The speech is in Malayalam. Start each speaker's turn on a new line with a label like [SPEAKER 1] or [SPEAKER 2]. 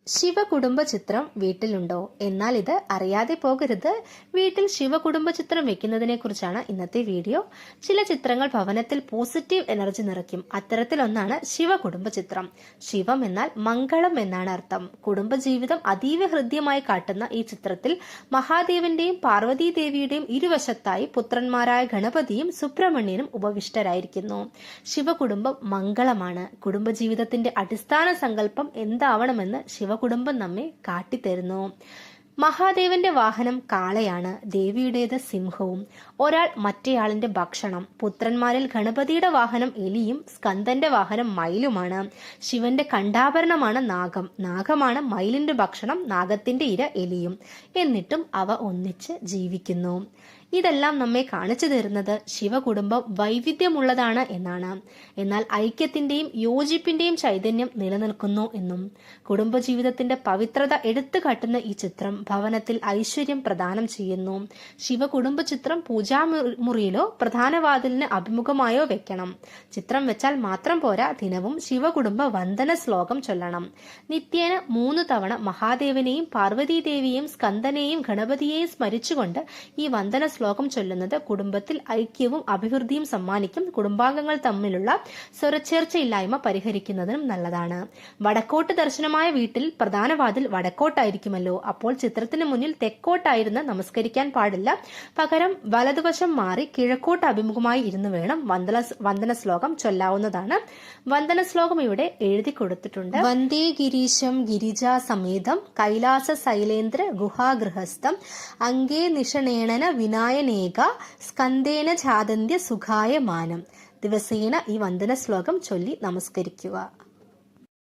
[SPEAKER 1] ശിവകുടുംബ ചിത്രം വീട്ടിലുണ്ടോ? എന്നാൽ ഇത് അറിയാതെ പോകരുത്. വീട്ടിൽ ശിവകുടുംബ ചിത്രം വെക്കുന്നതിനെ കുറിച്ചാണ് ഇന്നത്തെ വീഡിയോ. ചില ചിത്രങ്ങൾ ഭവനത്തിൽ പോസിറ്റീവ് എനർജി നിറയ്ക്കും. അത്തരത്തിലൊന്നാണ് ശിവകുടുംബ ചിത്രം. ശിവം എന്നാൽ മംഗളം എന്നാണ് അർത്ഥം. കുടുംബജീവിതം അതീവ ഹൃദ്യമായി കാട്ടുന്ന ഈ ചിത്രത്തിൽ മഹാദേവന്റെയും പാർവതീ ദേവിയുടെയും ഇരുവശത്തായി പുത്രന്മാരായ ഗണപതിയും സുബ്രഹ്മണ്യനും ഉപവിഷ്ടരായിരിക്കുന്നു. ശിവകുടുംബം മംഗളമാണ്. കുടുംബജീവിതത്തിന്റെ അടിസ്ഥാന സങ്കല്പം എന്താവണമെന്ന് ശിവകുടുംബം നമ്മെ കാട്ടിത്തരുന്നു. മഹാദേവന്റെ വാഹനം കാളയാണ്, ദേവിയുടേത് സിംഹവും. ഒരാൾ മറ്റേയാളിന്റെ ഭക്ഷണം. പുത്രന്മാരിൽ ഗണപതിയുടെ വാഹനം എലിയും സ്കന്ദന്റെ വാഹനം മയിലുമാണ്. ശിവന്റെ കണ്ഠാഭരണമാണ് നാഗം. നാഗമാണ് മയിലിന്റെ ഭക്ഷണം, നാഗത്തിന്റെ ഇര എലിയും. എന്നിട്ടും അവ ഒന്നിച്ച് ജീവിക്കുന്നു. ഇതെല്ലാം നമ്മെ കാണിച്ചു തരുന്നത് ശിവകുടുംബം വൈവിധ്യമുള്ളതാണ് എന്നാണ്. എന്നാൽ ഐക്യത്തിന്റെയും യോജിപ്പിന്റെയും ചൈതന്യം നിലനിൽക്കുന്നു എന്നും. കുടുംബജീവിതത്തിന്റെ പവിത്രത എടുത്തു കാട്ടുന്ന ഈ ചിത്രം ഭവനത്തിൽ ഐശ്വര്യം പ്രദാനം ചെയ്യുന്നു. ശിവകുടുംബ ചിത്രം പൂജാമുറിയിലോ പ്രധാന വാതിലിന് അഭിമുഖമായോ വെക്കണം. ചിത്രം വെച്ചാൽ മാത്രം പോരാ, ദിനവും ശിവകുടുംബ വന്ദന ശ്ലോകം ചൊല്ലണം. നിത്യേന 3 തവണ മഹാദേവനെയും പാർവതീദേവിയെയും സ്കന്ദനെയും ഗണപതിയെയും സ്മരിച്ചുകൊണ്ട് ഈ വന്ദന ശ്ലോകം ചൊല്ലുന്നത് കുടുംബത്തിൽ ഐക്യവും അഭിവൃദ്ധിയും സമ്മാനിക്കും. കുടുംബാംഗങ്ങൾ തമ്മിലുള്ള സ്വരച്ചേർച്ചയില്ലായ്മ പരിഹരിക്കുന്നതിനും നല്ലതാണ്. വടക്കോട്ട് ദർശനമായ വീട്ടിൽ പ്രധാന വാതിൽ വടക്കോട്ടായിരിക്കുമല്ലോ. അപ്പോൾ ചിത്രത്തിന് മുന്നിൽ തെക്കോട്ടായിരുന്ന് നമസ്കരിക്കാൻ പാടില്ല. പകരം വലതുവശം മാറി കിഴക്കോട്ട് അഭിമുഖമായി ഇരുന്ന് വേണം വന്ദന ശ്ലോകം ചൊല്ലാവുന്നതാണ്. വന്ദന ശ്ലോകം ഇവിടെ എഴുതി കൊടുത്തിട്ടുണ്ട്. വന്ദേ ഗിരീശം ഗിരിജാ സമേതം കൈലാസ ശൈലേന്ദ്ര ഗുഹാഗൃഹസ്ഥം അംഗേ നിഷണേണന വിനായനേക സ്കന്ദേന ഛാദന്ത്യ സുഖായ മാനം. ദിവസേന ഈ വന്ദന ശ്ലോകം ചൊല്ലി നമസ്കരിക്കുക.